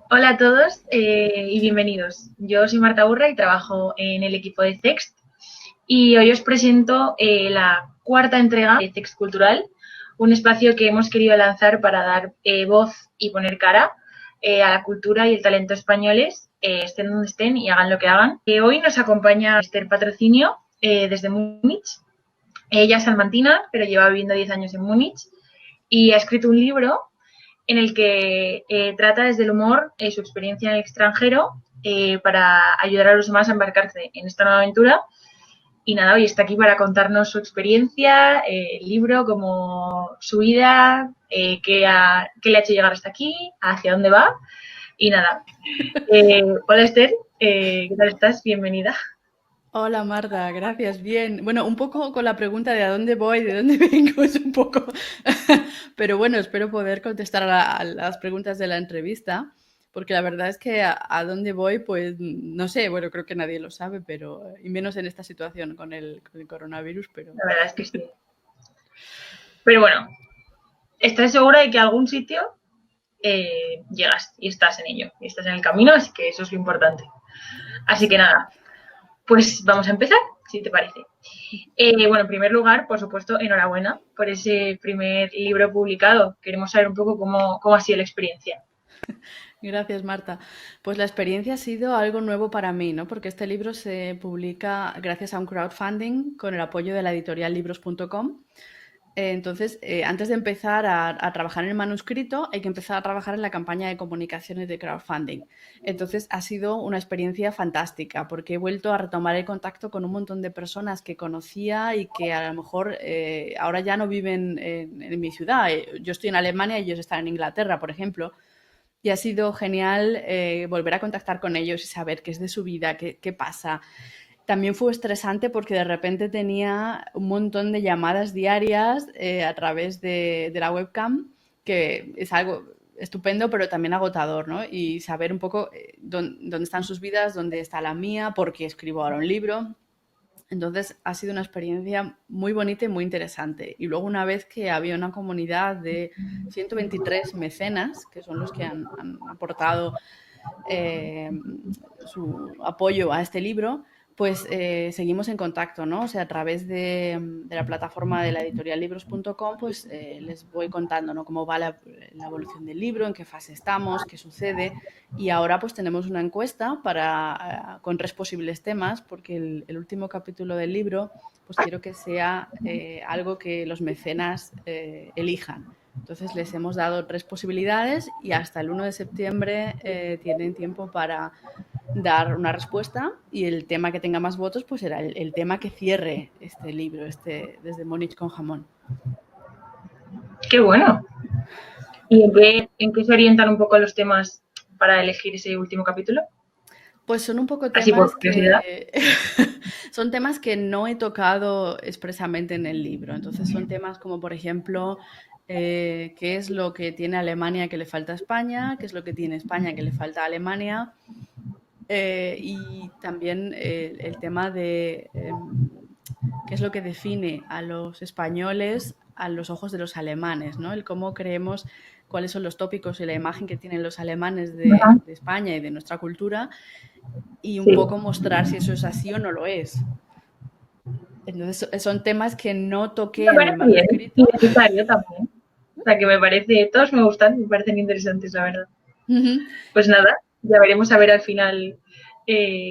Hola a todos y bienvenidos. Yo soy Marta Burra y trabajo en el equipo de Text y hoy os presento la cuarta entrega de Text Cultural, un espacio que hemos querido lanzar para dar voz y poner cara a la cultura y el talento españoles, estén donde estén y hagan lo que hagan. Hoy nos acompaña Esther Patrocinio desde Múnich. Ella es salmantina, pero lleva viviendo 10 años en Múnich y ha escrito un libro en el que trata desde el humor su experiencia en el extranjero para ayudar a los demás a embarcarse en esta nueva aventura. Y nada, hoy está aquí para contarnos su experiencia, el libro, como su vida, qué le ha hecho llegar hasta aquí, hacia dónde va. Y nada, hola Esther, ¿qué tal estás? Bienvenida. Hola Marta, gracias, bien. Bueno, un poco con la pregunta de a dónde voy, de dónde vengo, es un poco, pero bueno, espero poder contestar a las preguntas de la entrevista, porque la verdad es que a dónde voy, pues no sé, bueno, creo que nadie lo sabe, pero, y menos en esta situación con el coronavirus, pero La verdad es que sí. Pero bueno, ¿estás segura de que a algún sitio llegas y estás en ello? Y estás en el camino, así que eso es lo importante. Así que sí. nada, pues vamos a empezar, si te parece. En primer lugar, por supuesto, enhorabuena por ese primer libro publicado. Queremos saber un poco cómo ha sido la experiencia. Gracias, Marta. Pues la experiencia ha sido algo nuevo para mí, ¿no? Porque este libro se publica gracias a un crowdfunding con el apoyo de la editorial libros.com. Entonces, antes de empezar a trabajar en el manuscrito, hay que empezar a trabajar en la campaña de comunicaciones de crowdfunding. Entonces, ha sido una experiencia fantástica porque he vuelto a retomar el contacto con un montón de personas que conocía y que a lo mejor ahora ya no viven en mi ciudad. Yo estoy en Alemania y ellos están en Inglaterra, por ejemplo. Y ha sido genial volver a contactar con ellos y saber qué es de su vida, qué pasa. También fue estresante porque de repente tenía un montón de llamadas diarias a través de la webcam, que es algo estupendo, pero también agotador, ¿no? Y saber un poco dónde están sus vidas, dónde está la mía, por qué escribo ahora un libro. Entonces ha sido una experiencia muy bonita y muy interesante. Y luego una vez que había una comunidad de 123 mecenas, que son los que han aportado eh, su apoyo a este libro, pues seguimos en contacto, ¿no? O sea, a través de la plataforma de la editorial libros.com, pues les voy contando, ¿no? Cómo va la evolución del libro, en qué fase estamos, qué sucede. Y ahora pues tenemos una encuesta con 3 posibles temas, porque el último capítulo del libro, pues quiero que sea algo que los mecenas elijan. Entonces les hemos dado 3 posibilidades y hasta el 1 de septiembre tienen tiempo para dar una respuesta y el tema que tenga más votos pues será el tema que cierre este libro, desde Múnich con jamón. Qué bueno. ¿Y en qué se orientan un poco los temas para elegir ese último capítulo? Pues son un poco Así por temas curiosidad. que son temas que no he tocado expresamente en el libro. Entonces son temas como, por ejemplo, qué es lo que tiene Alemania que le falta a España, qué es lo que tiene España que le falta a Alemania, y también el tema de qué es lo que define a los españoles a los ojos de los alemanes, ¿no? El cómo creemos cuáles son los tópicos y la imagen que tienen los alemanes Ajá. de España y de nuestra cultura y un Sí. poco mostrar si eso es así o no lo es. Entonces son temas que no Me toqué en el parece bien. Y manuscrito. necesario también. O sea, que me parece, todos me gustan, me parecen interesantes, la verdad. Pues nada, ya veremos a ver al final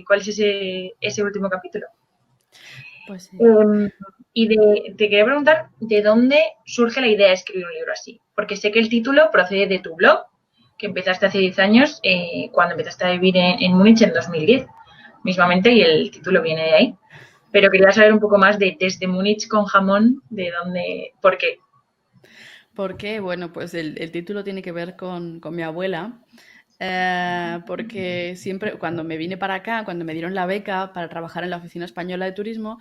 cuál es ese último capítulo. Pues sí. Eh, te quería preguntar de dónde surge la idea de escribir un libro así. Porque sé que el título procede de tu blog, que empezaste hace 10 años, cuando empezaste a vivir en Múnich en 2010, mismamente, y el título viene de ahí. Pero quería saber un poco más de desde Múnich con jamón, de dónde, por qué. Porque, bueno, pues el título tiene que ver con mi abuela, porque siempre, cuando me vine para acá, cuando me dieron la beca para trabajar en la Oficina Española de Turismo,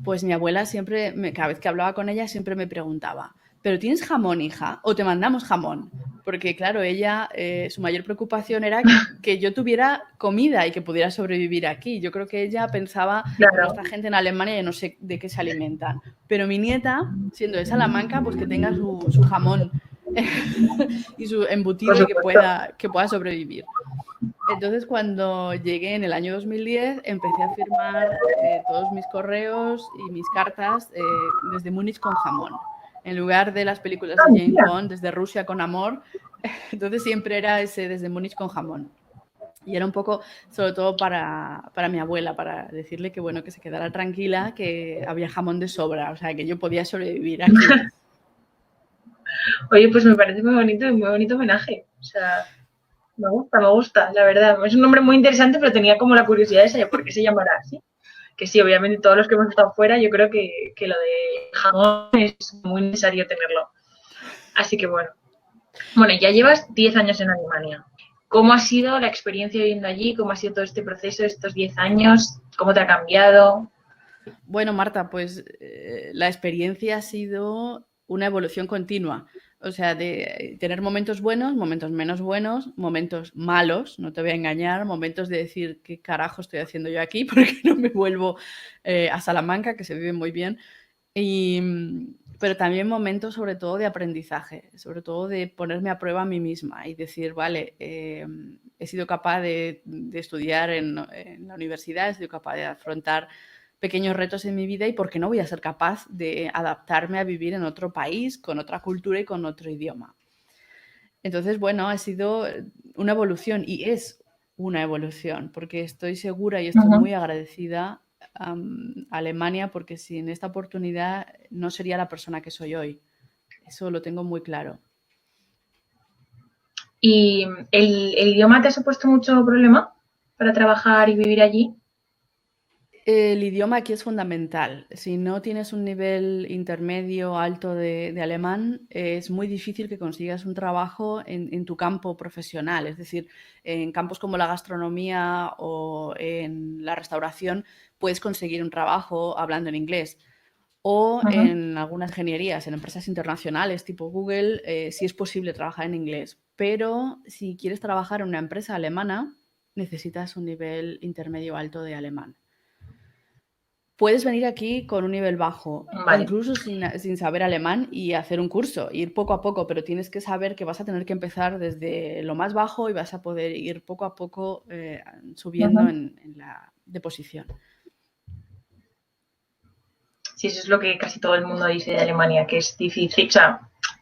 pues mi abuela siempre, cada vez que hablaba con ella, siempre me preguntaba, ¿pero tienes jamón, hija? ¿O te mandamos jamón? Porque, claro, ella, su mayor preocupación era que yo tuviera comida y que pudiera sobrevivir aquí. Yo creo que ella pensaba, bueno, Claro, esta gente en Alemania ya no sé de qué se alimentan. Pero mi nieta, siendo de Salamanca, pues que tenga su jamón y su por embutido y supuesto. que pueda sobrevivir. Entonces, cuando llegué en el año 2010, empecé a firmar todos mis correos y mis cartas desde Múnich con jamón. En lugar de las películas Ah, de James mira. Bond, desde Rusia con amor, entonces siempre era ese desde Múnich con jamón. Y era un poco, sobre todo para mi abuela, para decirle que, bueno, que se quedara tranquila, que había jamón de sobra, o sea, que yo podía sobrevivir aquí. Oye, pues me parece muy bonito homenaje. O sea, me gusta, la verdad. Es un nombre muy interesante, pero tenía como la curiosidad esa de por qué se llamará así. Que sí, obviamente todos los que hemos estado fuera, yo creo que lo de jamón es muy necesario tenerlo. Así que bueno. Bueno, ya llevas 10 años en Alemania. ¿Cómo ha sido la experiencia viviendo allí? ¿Cómo ha sido todo este proceso, estos 10 años? ¿Cómo te ha cambiado? Bueno, Marta, pues la experiencia ha sido una evolución continua. O sea, de tener momentos buenos, momentos menos buenos, momentos malos, no te voy a engañar, momentos de decir qué carajo estoy haciendo yo aquí, porque no me vuelvo a Salamanca, que se vive muy bien. Y, pero también momentos sobre todo de aprendizaje, sobre todo de ponerme a prueba a mí misma y decir, vale, he sido capaz de estudiar en la universidad, he sido capaz de afrontar pequeños retos en mi vida y por qué no voy a ser capaz de adaptarme a vivir en otro país, con otra cultura y con otro idioma. Entonces, bueno, ha sido una evolución y es una evolución, porque estoy segura y estoy Ujú. muy agradecida a Alemania, porque sin esta oportunidad no sería la persona que soy hoy. Eso lo tengo muy claro. ¿Y el idioma te ha supuesto mucho problema para trabajar y vivir allí? El idioma aquí es fundamental. Si no tienes un nivel intermedio alto de alemán, es muy difícil que consigas un trabajo en tu campo profesional. Es decir, en campos como la gastronomía o en la restauración puedes conseguir un trabajo hablando en inglés. O Ujú. en algunas ingenierías, en empresas internacionales tipo Google, sí es posible trabajar en inglés. Pero si quieres trabajar en una empresa alemana, necesitas un nivel intermedio alto de alemán. Puedes venir aquí con un nivel bajo o Vale. incluso sin saber alemán y hacer un curso, ir poco a poco, pero tienes que saber que vas a tener que empezar desde lo más bajo y vas a poder ir poco a poco subiendo Ujú. en la de posición. Sí, eso es lo que casi todo el mundo dice de Alemania, que es difícil, o sea,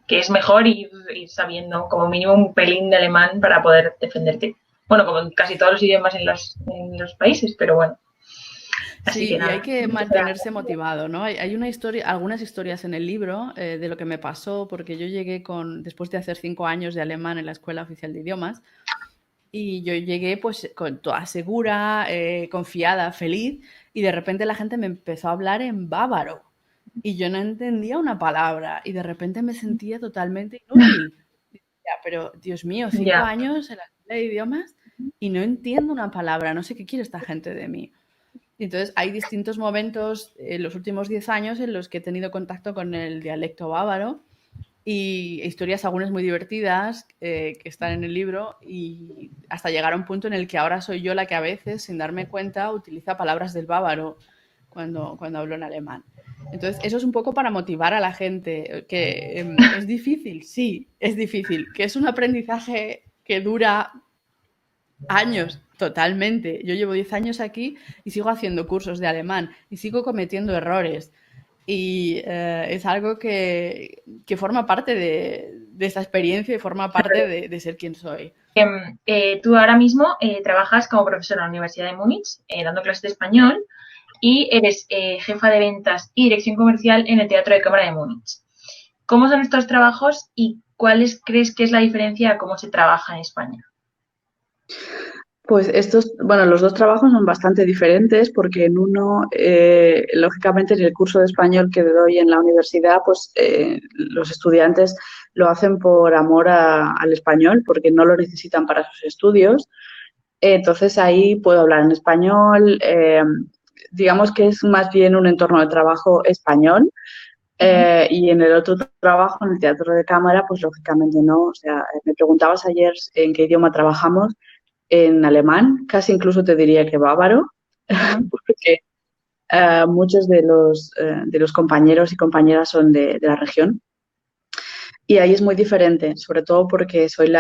que es mejor ir sabiendo como mínimo un pelín de alemán para poder defenderte. Bueno, como en casi todos los idiomas en los países, pero bueno, así Sí, que y hay nada. que mantenerse motivado, ¿no? Hay una historia, algunas historias en el libro de lo que me pasó, porque yo llegué después de hacer 5 años de alemán en la Escuela Oficial de Idiomas, y yo llegué pues con toda segura, confiada, feliz, y de repente la gente me empezó a hablar en bávaro. Y yo no entendía una palabra, y de repente me sentía totalmente inútil. Ya, pero Dios mío, cinco Ya. años en la escuela de idiomas y no entiendo una palabra, no sé qué quiere esta gente de mí. Y entonces hay distintos momentos en los últimos 10 años en los que he tenido contacto con el dialecto bávaro y historias algunas muy divertidas que están en el libro y hasta llegar a un punto en el que ahora soy yo la que a veces, sin darme cuenta, utiliza palabras del bávaro cuando hablo en alemán. Entonces, eso es un poco para motivar a la gente, que es difícil, sí, es difícil, que es un aprendizaje que dura años, totalmente. Yo llevo 10 años aquí y sigo haciendo cursos de alemán y sigo cometiendo errores. Y es algo que forma parte de esta experiencia y forma parte de ser quien soy. Tú ahora mismo trabajas como profesora en la Universidad de Múnich, dando clases de español, y eres jefa de ventas y dirección comercial en el Teatro de Cámara de Múnich. ¿Cómo son estos trabajos y cuáles crees que es la diferencia a cómo se trabaja en España? Pues estos, bueno, los dos trabajos son bastante diferentes porque en uno, lógicamente, en el curso de español que doy en la universidad, pues los estudiantes lo hacen por amor al español, porque no lo necesitan para sus estudios. Entonces ahí puedo hablar en español, digamos que es más bien un entorno de trabajo español, Y en el otro trabajo, en el teatro de cámara, pues lógicamente no. O sea, me preguntabas ayer en qué idioma trabajamos, en alemán, casi incluso te diría que bávaro, porque muchos de los compañeros y compañeras son de la región. Y ahí es muy diferente, sobre todo porque soy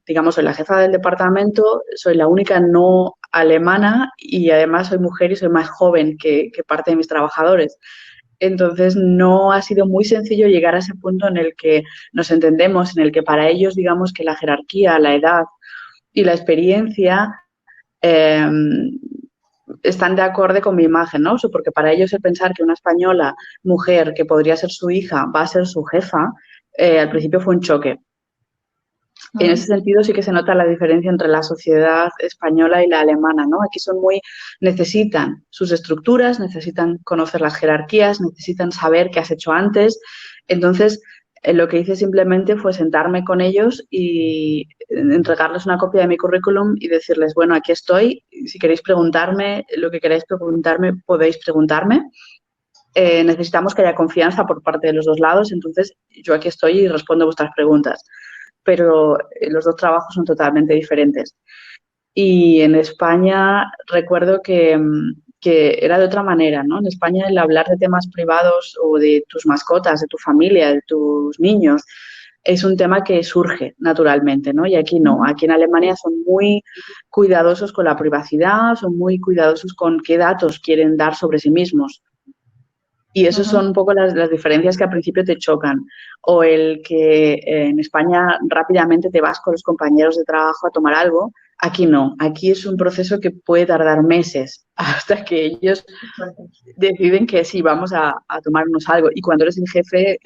digamos, soy la jefa del departamento, soy la única no alemana y además soy mujer y soy más joven que parte de mis trabajadores. Entonces, no ha sido muy sencillo llegar a ese punto en el que nos entendemos, en el que para ellos, digamos, que la jerarquía, la edad y la experiencia eh, están de acorde con mi imagen, ¿no? Porque para ellos el pensar que una española mujer que podría ser su hija va a ser su jefa, al principio fue un choque. En ese sentido sí que se nota la diferencia entre la sociedad española y la alemana, ¿no? Aquí necesitan sus estructuras, necesitan conocer las jerarquías, necesitan saber qué has hecho antes. Entonces, lo que hice simplemente fue sentarme con ellos y entregarles una copia de mi currículum y decirles, bueno, aquí estoy, si queréis preguntarme, lo que queráis preguntarme, podéis preguntarme. Necesitamos que haya confianza por parte de los dos lados, entonces yo aquí estoy y respondo vuestras preguntas. Pero los dos trabajos son totalmente diferentes. Y en España recuerdo que era de otra manera, ¿no? En España el hablar de temas privados o de tus mascotas, de tu familia, de tus niños, es un tema que surge naturalmente, ¿no? Y aquí no. Aquí en Alemania son muy cuidadosos con la privacidad, son muy cuidadosos con qué datos quieren dar sobre sí mismos. Y esas son un poco las diferencias que al principio te chocan. O el que en España rápidamente te vas con los compañeros de trabajo a tomar algo. Aquí no. Aquí es un proceso que puede tardar meses hasta que ellos deciden que sí, vamos a tomarnos algo. Y cuando eres el jefe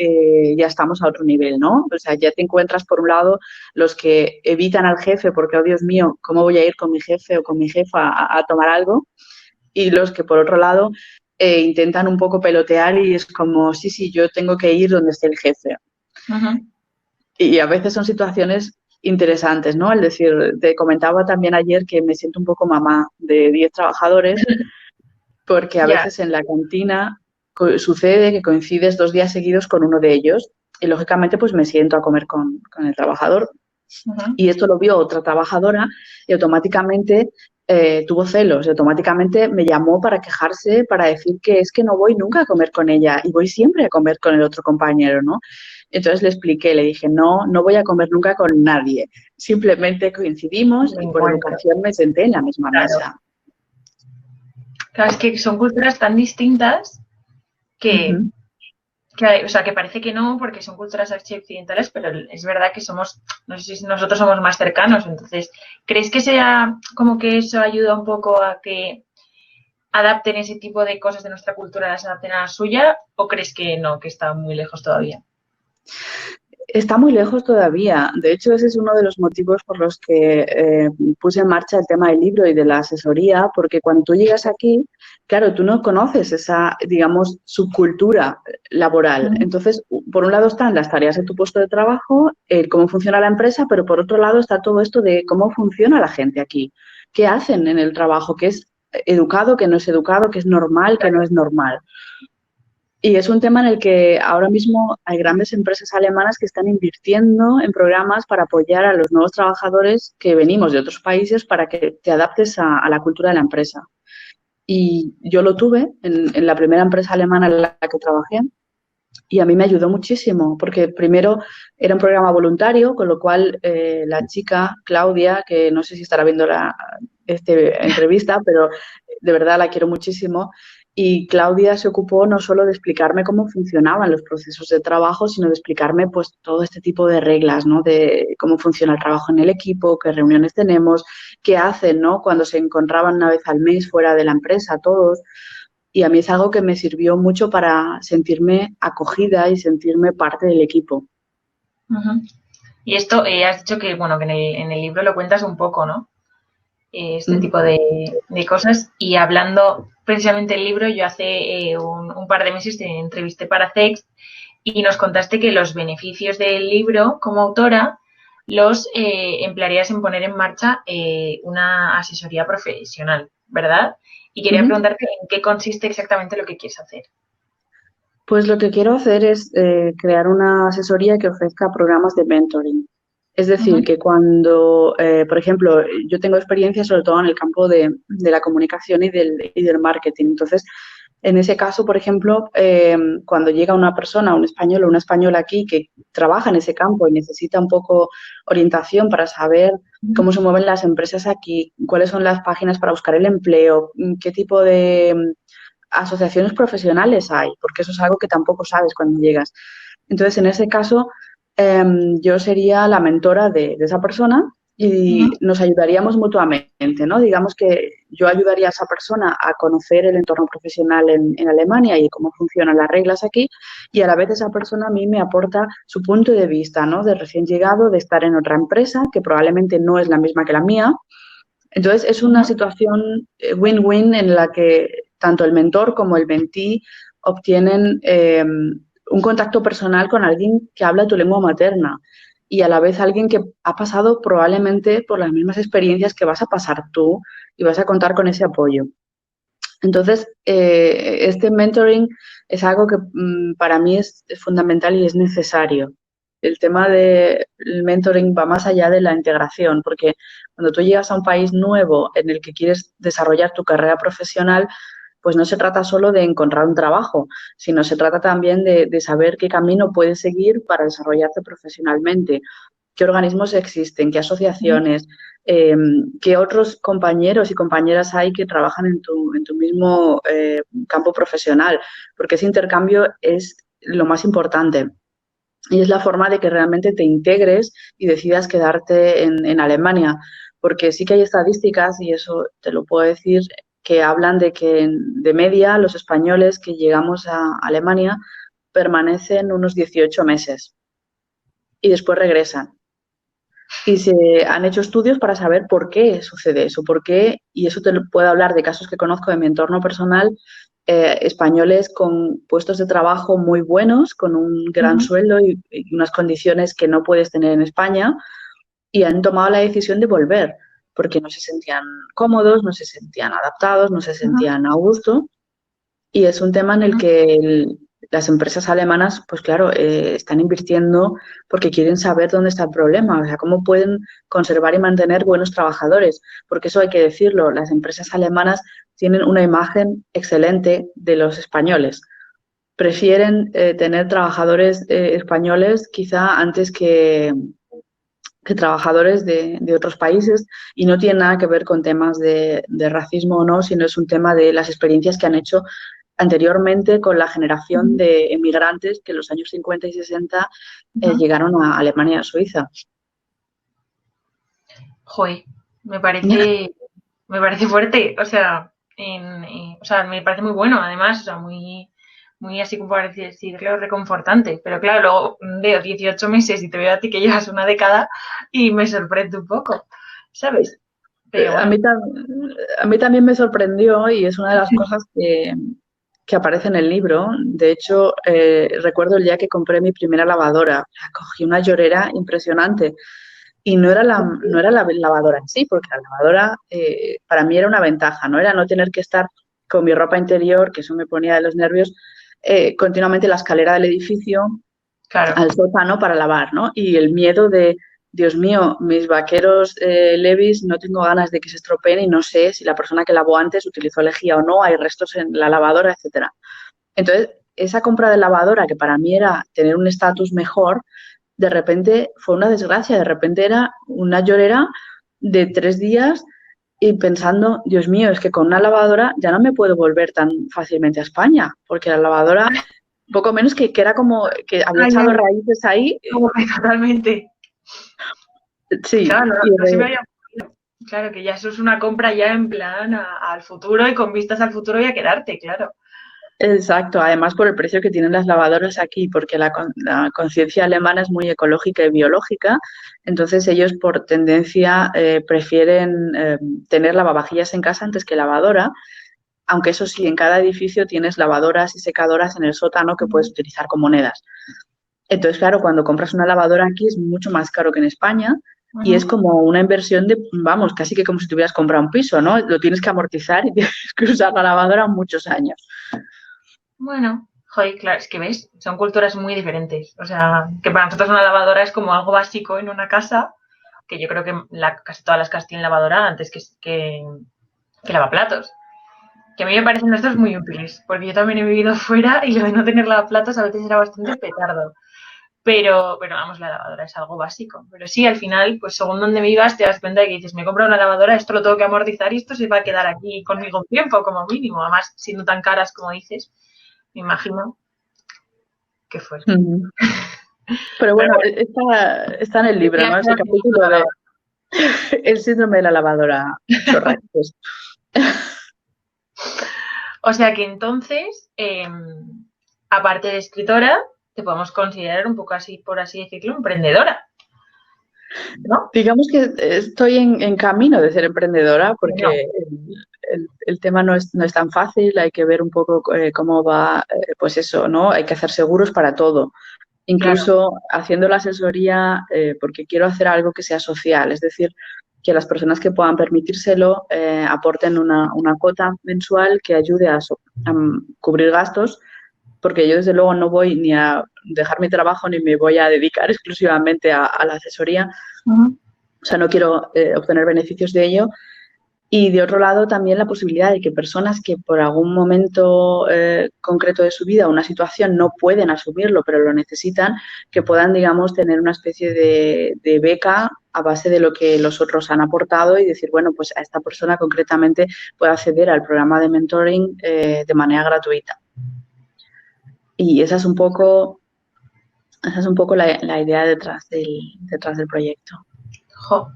ya estamos a otro nivel, ¿no? O sea, ya te encuentras por un lado los que evitan al jefe porque, oh Dios mío, ¿cómo voy a ir con mi jefe o con mi jefa a tomar algo? Y los que por otro lado intentan un poco pelotear y es como, sí, yo tengo que ir donde esté el jefe. Y a veces son situaciones interesantes, ¿no? Es decir, te comentaba también ayer que me siento un poco mamá de 10 trabajadores porque a veces en la cantina sucede que coincides 2 días seguidos con uno de ellos y lógicamente pues me siento a comer con el trabajador. Y esto lo vio otra trabajadora y automáticamente tuvo celos y automáticamente me llamó para quejarse, para decir que es que no voy nunca a comer con ella y voy siempre a comer con el otro compañero, ¿no? Entonces le expliqué, le dije, no voy a comer nunca con nadie. Simplemente coincidimos y por educación me senté en la misma mesa. Claro, es que son culturas tan distintas que, o sea, que parece que no, porque son culturas occidentales, pero es verdad que somos, no sé si nosotros somos más cercanos. Entonces, ¿crees que sea como que eso ayuda un poco a que adapten ese tipo de cosas de nuestra cultura, las adapten a la suya, o crees que no, que está muy lejos todavía? Está muy lejos todavía. De hecho, ese es uno de los motivos por los que puse en marcha el tema del libro y de la asesoría, porque cuando tú llegas aquí, claro, tú no conoces esa, digamos, subcultura laboral. Entonces, por un lado están las tareas de tu puesto de trabajo, cómo funciona la empresa, pero por otro lado está todo esto de cómo funciona la gente aquí, qué hacen en el trabajo, qué es educado, qué no es educado, qué es normal, qué no es normal. Y es un tema en el que ahora mismo hay grandes empresas alemanas que están invirtiendo en programas para apoyar a los nuevos trabajadores que venimos de otros países para que te adaptes a la cultura de la empresa. Y yo lo tuve en la primera empresa alemana en la que trabajé y a mí me ayudó muchísimo porque primero era un programa voluntario, con lo cual la chica, Claudia, que no sé si estará viendo esta entrevista, pero de verdad la quiero muchísimo. Y Claudia se ocupó no solo de explicarme cómo funcionaban los procesos de trabajo, sino de explicarme pues todo este tipo de reglas, ¿no? De cómo funciona el trabajo en el equipo, qué reuniones tenemos, qué hacen, ¿no? Cuando se encontraban una vez al mes fuera de la empresa todos. Y a mí es algo que me sirvió mucho para sentirme acogida y sentirme parte del equipo. Y esto, has dicho que, bueno, que en el libro lo cuentas un poco, ¿no? Este tipo de cosas. Y hablando precisamente del libro, yo hace un par de meses te entrevisté para Text y nos contaste que los beneficios del libro como autora los emplearías en poner en marcha una asesoría profesional, ¿verdad? Y quería preguntarte en qué consiste exactamente lo que quieres hacer. Pues lo que quiero hacer es crear una asesoría que ofrezca programas de mentoring. Es decir, Ujú, que cuando, por ejemplo, yo tengo experiencia sobre todo en el campo de la comunicación y del marketing. Entonces, en ese caso, por ejemplo, cuando llega una persona, un español o una española aquí que trabaja en ese campo y necesita un poco orientación para saber ujú, cómo se mueven las empresas aquí, cuáles son las páginas para buscar el empleo, qué tipo de asociaciones profesionales hay, porque eso es algo que tampoco sabes cuando llegas. Entonces, en ese caso, yo sería la mentora de esa persona ujú. y nos ayudaríamos mutuamente, ¿no? Digamos que yo ayudaría a esa persona a conocer el entorno profesional en Alemania y cómo funcionan las reglas aquí, y a la vez esa persona a mí me aporta su punto de vista, ¿no? De recién llegado, de estar en otra empresa que probablemente no es la misma que la mía. Entonces, es una Ujú. situación win-win en la que tanto el mentor como el mentee obtienen un contacto personal con alguien que habla tu lengua materna y a la vez alguien que ha pasado probablemente por las mismas experiencias que vas a pasar tú y vas a contar con ese apoyo. Entonces, este mentoring es algo que para mí es fundamental y es necesario. El tema del mentoring va más allá de la integración, porque cuando tú llegas a un país nuevo en el que quieres desarrollar tu carrera profesional, pues no se trata solo de encontrar un trabajo, sino se trata también de saber qué camino puedes seguir para desarrollarte profesionalmente, qué organismos existen, qué asociaciones, eh, qué otros compañeros y compañeras hay que trabajan en tu mismo campo profesional, porque ese intercambio es lo más importante. Y es la forma de que realmente te integres y decidas quedarte en Alemania, porque sí que hay estadísticas, y eso te lo puedo decir, que hablan de que de media los españoles que llegamos a Alemania permanecen unos 18 meses y después regresan. Y se han hecho estudios para saber por qué sucede eso, por qué, y eso te lo puedo hablar de casos que conozco de mi entorno personal, españoles con puestos de trabajo muy buenos, con un gran Ujú. sueldo y unas condiciones que no puedes tener en España, y han tomado la decisión de volver, porque no se sentían cómodos, no se sentían adaptados, no se Ujú, sentían a gusto, y es un tema en el ujú. que las empresas alemanas, pues claro, están invirtiendo porque quieren saber dónde está el problema, o sea, cómo pueden conservar y mantener buenos trabajadores, porque eso hay que decirlo, las empresas alemanas tienen una imagen excelente de los españoles. Prefieren tener trabajadores españoles quizá antes que trabajadores de otros países, y no tiene nada que ver con temas de racismo o no, sino es un tema de las experiencias que han hecho anteriormente con la generación Ujú, de emigrantes que en los años 50 y 60 ujú. llegaron a Alemania y a Suiza. Joder, me parece, me parece fuerte, o sea, o sea, me parece muy bueno, además, o sea, muy, muy así como para decirlo, reconfortante. Pero claro, luego veo 18 meses y te veo a ti que llevas una década y me sorprende un poco, ¿sabes? Pero A bueno. mí, a mí también me sorprendió y es una de las cosas que aparece en el libro. De hecho, recuerdo el día que compré mi primera lavadora. Cogí una llorera impresionante. Y no era la lavadora en sí, porque la lavadora para mí era una ventaja, ¿no? Era no tener que estar con mi ropa interior, que eso me ponía de los nervios, continuamente la escalera del edificio Claro, al sótano para lavar, ¿no? Y el miedo de, Dios mío, mis vaqueros Levis no tengo ganas de que se estropeen y no sé si la persona que lavó antes utilizó lejía o no, hay restos en la lavadora, etcétera. Entonces, esa compra de lavadora, que para mí era tener un estatus mejor, de repente fue una desgracia, de repente era una llorera de 3 días y pensando, Dios mío, es que con una lavadora ya no me puedo volver tan fácilmente a España, porque la lavadora, poco menos que era como que había ay, echado ay, raíces ahí, como que totalmente. sí, Claro, no, y no se me había ocurrido. Claro, que ya eso es una compra ya en plan al futuro y con vistas al futuro y a quedarte, claro. exacto, además por el precio que tienen las lavadoras aquí, porque la conciencia alemana es muy ecológica y biológica, entonces ellos por tendencia prefieren tener lavavajillas en casa antes que lavadora, aunque eso sí, en cada edificio tienes lavadoras y secadoras en el sótano que puedes utilizar con monedas. Entonces, claro, cuando compras una lavadora aquí es mucho más caro que en España y es Ujú. como una inversión de, vamos, casi que como si tuvieras comprado un piso, ¿no? Lo tienes que amortizar y tienes que usar la lavadora muchos años. Bueno, Joder, claro, es que ves, son culturas muy diferentes. O sea, que para nosotros una lavadora es como algo básico en una casa, que yo creo que casi todas las casas tienen lavadora antes que lavaplatos. Que a mí me parecen estos muy útiles, porque yo también he vivido fuera y lo de no tener lavaplatos a veces era bastante petardo. Pero vamos, la lavadora es algo básico. Pero sí, al final, pues según donde vivas, te das cuenta de que dices, me he comprado una lavadora, esto lo tengo que amortizar y esto se va a quedar aquí conmigo un tiempo, como mínimo. Además, siendo tan caras como dices, me imagino que fuerte. Ujú. Pero bueno, está en el libro, ¿no? Ese capítulo de el síndrome de la lavadora chorra. Pues. O sea que entonces, aparte de escritora, te podemos considerar un poco así, por así decirlo, emprendedora, ¿no? Digamos que estoy en camino de ser emprendedora No. porque el tema no es tan fácil, hay que ver un poco cómo va, pues eso, ¿no? Hay que hacer seguros para todo. Incluso haciendo la asesoría, porque quiero hacer algo que sea social, es decir, que las personas que puedan permitírselo aporten una cuota mensual que ayude a cubrir gastos, porque yo desde luego no voy ni a dejar mi trabajo ni me voy a dedicar exclusivamente a la asesoría. Uh-huh. O sea, no quiero obtener beneficios de ello. Y de otro lado, también la posibilidad de que personas que por algún momento concreto de su vida, una situación, no pueden asumirlo, pero lo necesitan, que puedan, digamos, tener una especie de beca a base de lo que los otros han aportado y decir, bueno, pues a esta persona concretamente puede acceder al programa de mentoring de manera gratuita. Y esa es un poco la idea detrás del proyecto. Jo.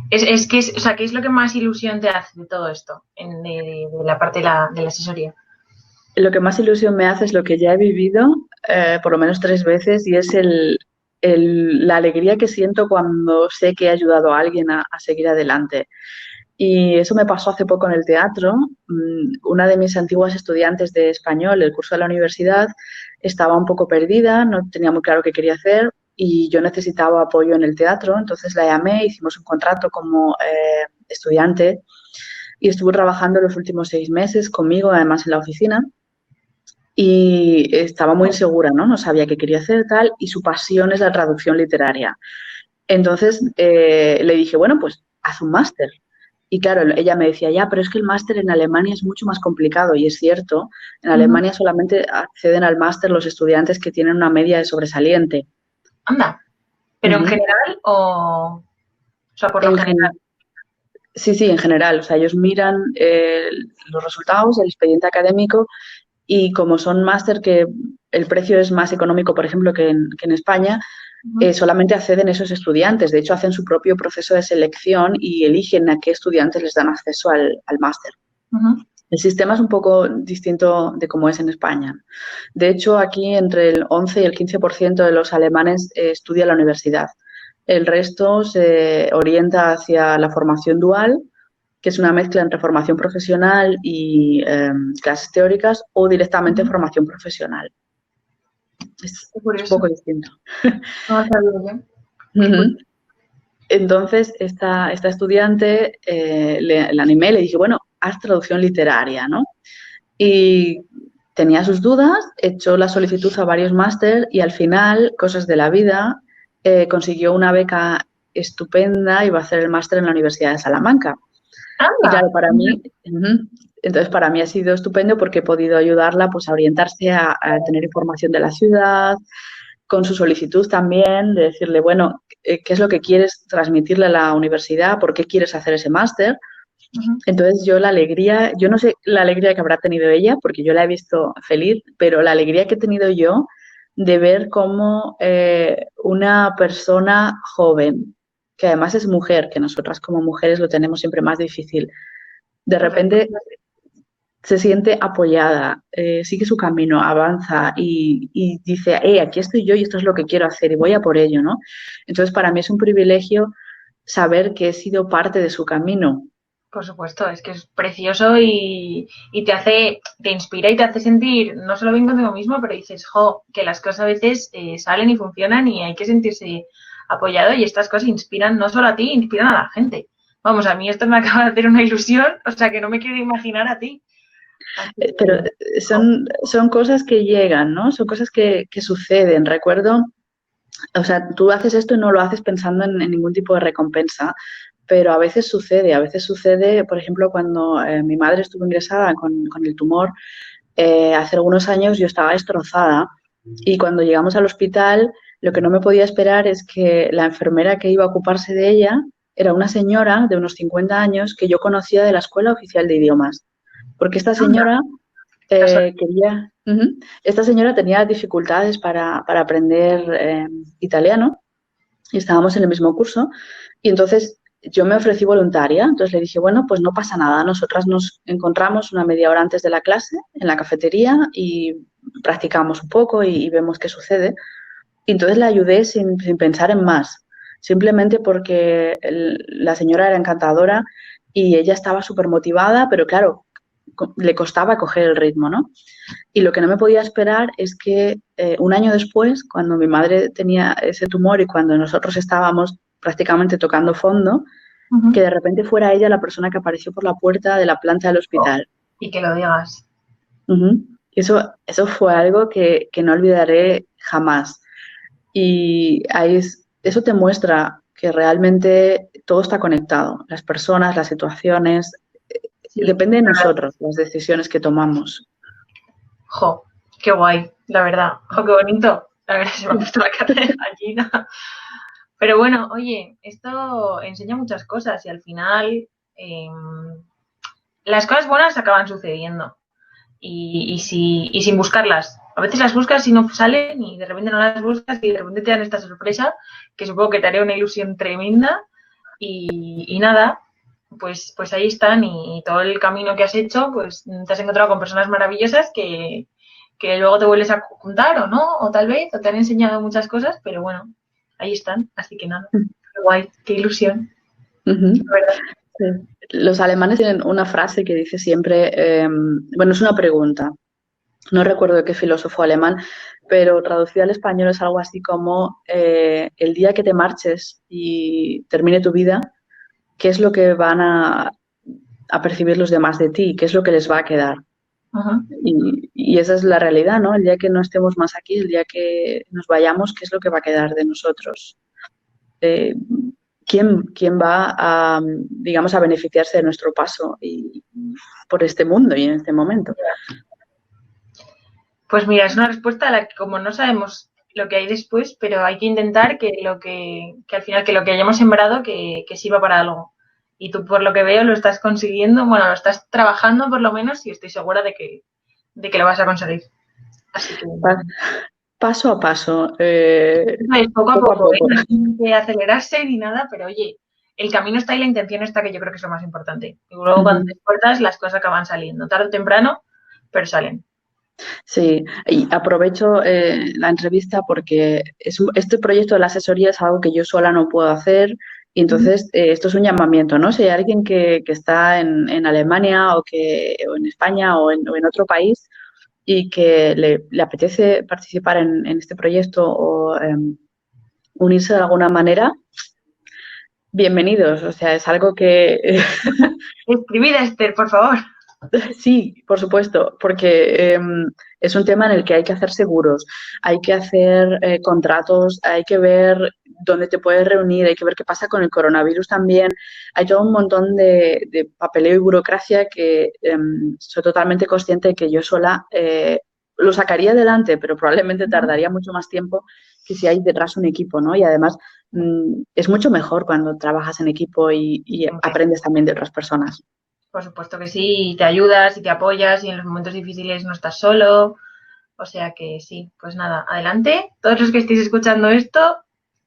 Es que, o sea, ¿qué es lo que más ilusión te hace de todo esto, de la parte de la asesoría? Lo que más ilusión me hace es lo que ya he vivido, por lo menos 3 veces, y es la alegría que siento cuando sé que he ayudado a alguien a seguir adelante. Y eso me pasó hace poco en el teatro. Una de mis antiguas estudiantes de español, el curso de la universidad, estaba un poco perdida, no tenía muy claro qué quería hacer y yo necesitaba apoyo en el teatro. Entonces la llamé, hicimos un contrato como estudiante y estuvo trabajando los últimos 6 meses conmigo, además en la oficina. Y estaba muy insegura, ¿no? No sabía qué quería hacer, tal, y su pasión es la traducción literaria. Entonces le dije, bueno, pues haz un máster. Y claro, ella me decía, ya, pero es que el máster en Alemania es mucho más complicado. Y es cierto, en Alemania solamente acceden al máster los estudiantes que tienen una media de sobresaliente. Anda, ¿pero en general o sea, por lo general? Sí, en general. O sea, ellos miran los resultados, el expediente académico y como son máster que el precio es más económico, por ejemplo, que en España, solamente acceden esos estudiantes. De hecho, hacen su propio proceso de selección y eligen a qué estudiantes les dan acceso al máster. El sistema es un poco distinto de cómo es en España. De hecho, aquí entre el 11 y el 15% de los alemanes estudia en la universidad. El resto se orienta hacia la formación dual, que es una mezcla entre formación profesional y clases teóricas o directamente formación profesional. Es un poco distinto. No sabía yo. Entonces, esta estudiante la animé, le dije, bueno, haz traducción literaria, ¿no? Y tenía sus dudas, echó la solicitud a varios máster y al final, cosas de la vida, consiguió una beca estupenda y va a hacer el máster en la Universidad de Salamanca. Y claro, para mí, entonces para mí ha sido estupendo porque he podido ayudarla pues a orientarse a tener información de la ciudad, con su solicitud también, de decirle, bueno, ¿qué es lo que quieres transmitirle a la universidad? ¿Por qué quieres hacer ese máster? Entonces yo la alegría, yo no sé la alegría que habrá tenido ella, porque yo la he visto feliz, pero la alegría que he tenido yo de ver cómo una persona joven, que además es mujer, que nosotras como mujeres lo tenemos siempre más difícil, de repente se siente apoyada, sigue su camino, avanza y dice, aquí estoy yo y esto es lo que quiero hacer y voy a por ello, ¿no? Entonces, para mí es un privilegio saber que he sido parte de su camino. Por supuesto, es que es precioso y te inspira y te hace sentir no solo bien contigo mismo, pero dices, jo, que las cosas a veces salen y funcionan y hay que sentirse apoyado y estas cosas inspiran no solo a ti, inspiran a la gente. Vamos, a mí esto me acaba de hacer una ilusión, o sea que no me quiero imaginar a ti. Así Pero que, jo, son cosas que llegan, ¿no? Son cosas que suceden. Recuerdo, o sea, tú haces esto y no lo haces pensando en ningún tipo de recompensa, pero a veces sucede, por ejemplo, cuando mi madre estuvo ingresada con el tumor, hace algunos años yo estaba destrozada y cuando llegamos al hospital lo que no me podía esperar es que la enfermera que iba a ocuparse de ella era una señora de unos 50 años que yo conocía de la Escuela Oficial de Idiomas, porque esta anda, señora casual. quería, esta señora tenía dificultades para aprender italiano y estábamos en el mismo curso y entonces yo me ofrecí voluntaria, entonces le dije, bueno, pues no pasa nada, nosotras nos encontramos una media hora antes de la clase en la cafetería y practicamos un poco y vemos qué sucede. Y entonces la ayudé sin pensar en más, simplemente porque la señora era encantadora y ella estaba súper motivada, pero claro, le costaba coger el ritmo, ¿no? Y lo que no me podía esperar es que un año después, cuando mi madre tenía ese tumor y cuando nosotros estábamos prácticamente tocando fondo, que Ujú. de repente fuera ella la persona que apareció por la puerta de la planta del Jo, hospital. y que lo digas. Ujú. Eso fue algo que no olvidaré jamás. Y eso te muestra que realmente todo está conectado, las personas, las situaciones, Sí, depende de la verdad. nosotros las decisiones que tomamos. Jo, qué guay, la verdad. Jo, qué bonito. La verdad se me ha puesto la carne de gallina. Pero bueno, oye, esto enseña muchas cosas y al final eh, las cosas buenas acaban sucediendo y sin buscarlas. A veces las buscas y no salen y de repente no las buscas y de repente te dan esta sorpresa que supongo que te haría una ilusión tremenda y nada, pues ahí están y todo el camino que has hecho, pues te has encontrado con personas maravillosas que luego te vuelves a juntar o no, o tal vez, o te han enseñado muchas cosas, pero bueno, ahí están, así que nada, qué guay, qué ilusión, Ujú. la verdad. Sí. Los alemanes tienen una frase que dice siempre, bueno, es una pregunta, no recuerdo de qué filósofo alemán, pero traducido al español es algo así como, el día que te marches y termine tu vida, ¿qué es lo que van a percibir los demás de ti? ¿Qué es lo que les va a quedar? Ajá. Y esa es la realidad, ¿no? El día que no estemos más aquí, el día que nos vayamos, ¿qué es lo que va a quedar de nosotros? Eh, quién va a, digamos, a beneficiarse de nuestro paso por este mundo y en este momento? Pues mira, es una respuesta a la que como no sabemos lo que hay después, pero hay que intentar que al final que lo que hayamos sembrado que sirva para algo. Y tú por lo que veo lo estás consiguiendo, bueno, lo estás trabajando por lo menos y estoy segura de que lo vas a conseguir. Así que Pa- Paso a paso, pues, poco a poco a poco, ¿eh? poco. No tiene que acelerarse ni nada, pero oye, el camino está y la intención está, que yo creo que es lo más importante. Y luego cuando te Ujú. esfuerzas, las cosas acaban saliendo, tarde o temprano, pero salen. Sí, y aprovecho la entrevista porque este proyecto de la asesoría es algo que yo sola no puedo hacer y Ujú. entonces esto es un llamamiento, ¿no? Si hay alguien que está en Alemania o en España o en otro país y que le apetece participar en este proyecto o unirse de alguna manera, bienvenidos. O sea, es algo que Escribid a Esther, por favor. sí, por supuesto, porque es un tema en el que hay que hacer seguros, hay que hacer contratos, hay que ver dónde te puedes reunir, hay que ver qué pasa con el coronavirus también. Hay todo un montón de papeleo y burocracia que soy totalmente consciente de que yo sola lo sacaría adelante, pero probablemente tardaría mucho más tiempo que si hay detrás un equipo, ¿no? Y además es mucho mejor cuando trabajas en equipo y Siempre. aprendes también de otras personas. Por supuesto que sí, y te ayudas y te apoyas y en los momentos difíciles no estás solo. O sea que sí, pues nada, adelante. Todos los que estéis escuchando esto,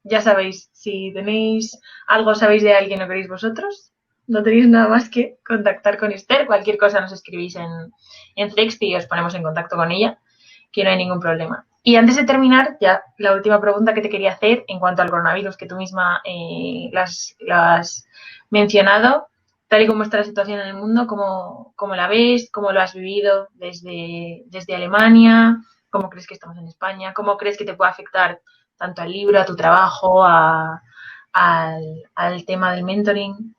ya sabéis, si tenéis algo, sabéis de alguien o queréis vosotros, no tenéis nada más que contactar con Esther. Cualquier cosa nos escribís en Text y os ponemos en contacto con ella, que no hay ningún problema. Y antes de terminar, ya la última pregunta que te quería hacer en cuanto al coronavirus, que tú misma la has mencionado, tal y como está la situación en el mundo, ¿cómo la ves? ¿Cómo lo has vivido desde Alemania? ¿Cómo crees que estamos en España? ¿Cómo crees que te puede afectar tanto al libro, a tu trabajo, al tema del mentoring?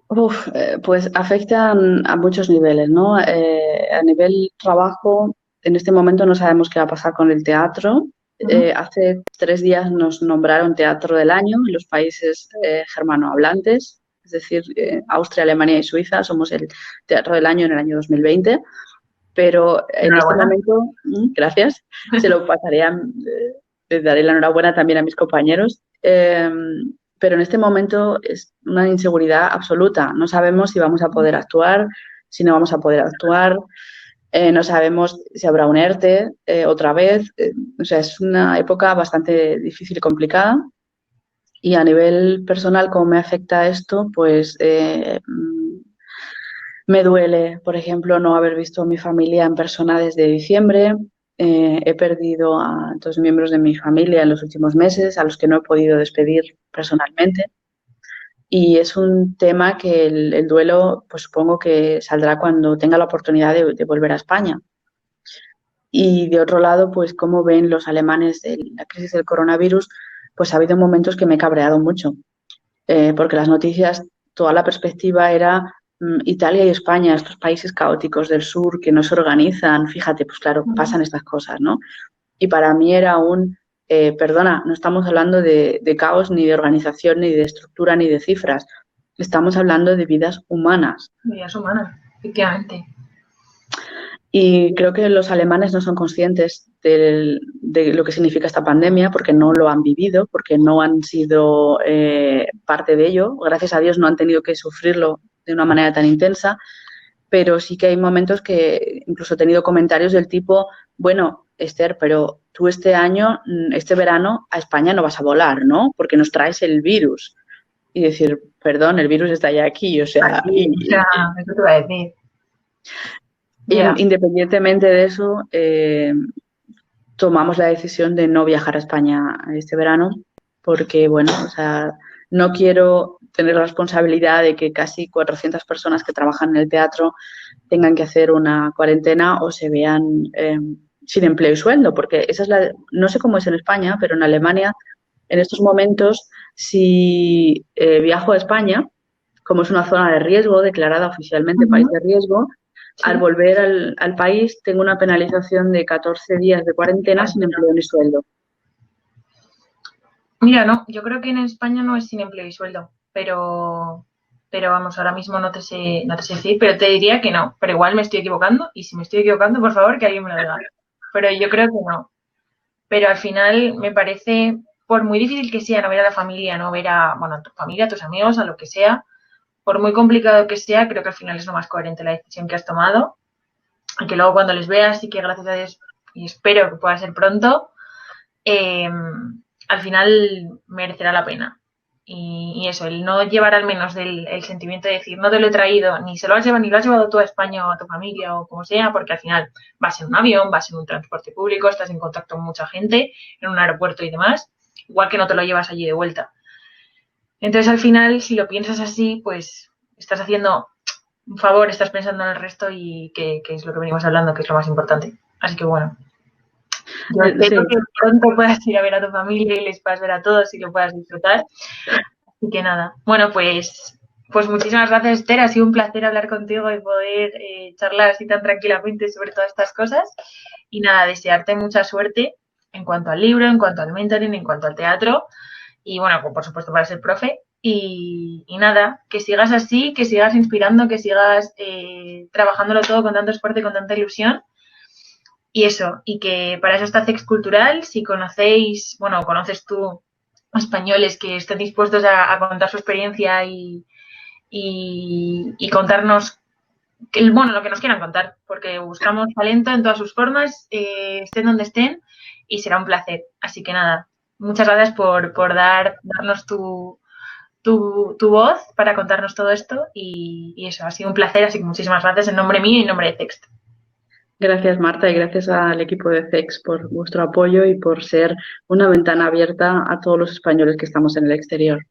Pues afectan a muchos niveles, ¿no? A nivel trabajo, en este momento no sabemos qué va a pasar con el teatro. Ujú. Hace 3 días nos nombraron Teatro del Año en los países germanohablantes, es decir, Austria, Alemania y Suiza somos el Teatro del Año en el año 2020, pero en este Enhorabuena. momento, gracias, se lo pasaría, les daré la enhorabuena también a mis compañeros. Pero en este momento es una inseguridad absoluta. No sabemos si vamos a poder actuar, si no vamos a poder actuar, no sabemos si habrá un ERTE otra vez. O sea, es una época bastante difícil y complicada. Y a nivel personal, ¿cómo me afecta esto? Pues me duele, por ejemplo, no haber visto a mi familia en persona desde diciembre. He perdido a 2 miembros de mi familia en los últimos meses, a los que no he podido despedir personalmente. Y es un tema que el duelo, pues supongo que saldrá cuando tenga la oportunidad de volver a España. Y de otro lado, pues cómo ven los alemanes la crisis del coronavirus, pues ha habido momentos que me he cabreado mucho, porque las noticias, toda la perspectiva era Italia y España, estos países caóticos del sur que no se organizan, fíjate, pues claro, Ujú. pasan estas cosas, ¿no? Y para mí era perdona, no estamos hablando de caos, ni de organización, ni de estructura, ni de cifras. Estamos hablando de vidas humanas. Vidas humanas, efectivamente. Y creo que los alemanes no son conscientes de lo que significa esta pandemia porque no lo han vivido, porque no han sido parte de ello. Gracias a Dios no han tenido que sufrirlo de una manera tan intensa, pero sí que hay momentos que incluso he tenido comentarios del tipo, bueno, Esther, pero tú este año, este verano, a España no vas a volar, ¿no? Porque nos traes el virus. Y decir, perdón, el virus está ya aquí, o sea, Aquí, o sea, eso te iba a decir. Ya. independientemente de eso, tomamos la decisión de no viajar a España este verano porque, bueno, o sea, no quiero tener la responsabilidad de que casi 400 personas que trabajan en el teatro tengan que hacer una cuarentena o se vean sin empleo y sueldo, porque esa es no sé cómo es en España, pero en Alemania en estos momentos, si viajo a España, como es una zona de riesgo, declarada oficialmente país Ujú. de riesgo, al Sí. volver al país tengo una penalización de 14 días de cuarentena sin empleo ni sueldo. Mira, no, yo creo que en España no es sin empleo y sueldo, pero vamos, ahora mismo no te sé decir, pero te diría que no, pero igual me estoy equivocando y si me estoy equivocando, por favor, que alguien me lo diga. Pero yo creo que no. Pero al final me parece, por muy difícil que sea no ver a la familia, no ver bueno, a tu familia, a tus amigos, a lo que sea, por muy complicado que sea, creo que al final es lo más coherente la decisión que has tomado. Y que luego cuando les veas y que gracias a Dios, y espero que pueda ser pronto, eh, al final merecerá la pena. Y eso, el no llevar al menos el sentimiento de decir, no te lo he traído, ni se lo has llevado, ni lo has llevado tú a España o a tu familia o como sea, porque al final vas en un avión, vas en un transporte público, estás en contacto con mucha gente, en un aeropuerto y demás, igual que no te lo llevas allí de vuelta. Entonces al final, si lo piensas así, pues estás haciendo un favor, estás pensando en el resto y que es lo que venimos hablando, que es lo más importante. Así que bueno, yo espero Sí, que pronto puedas ir a ver a tu familia y les puedas ver a todos y lo puedas disfrutar. Así que nada, bueno, pues muchísimas gracias, Esther. Ha sido un placer hablar contigo y poder charlar así tan tranquilamente sobre todas estas cosas. Y nada, desearte mucha suerte en cuanto al libro, en cuanto al mentoring, en cuanto al teatro. Y bueno, pues por supuesto para ser profe. Y nada, que sigas así, que sigas inspirando, que sigas trabajándolo todo con tanto esfuerzo y con tanta ilusión. Y eso, y que para eso está CEX Cultural. Si conocéis, bueno, conoces tú españoles que estén dispuestos a contar su experiencia y contarnos, bueno, lo que nos quieran contar, porque buscamos talento en todas sus formas, estén donde estén, y será un placer. Así que nada, muchas gracias por darnos tu voz para contarnos todo esto y eso, ha sido un placer, así que muchísimas gracias en nombre mío y en nombre de Text. gracias Marta y gracias al equipo de CEX por vuestro apoyo y por ser una ventana abierta a todos los españoles que estamos en el exterior.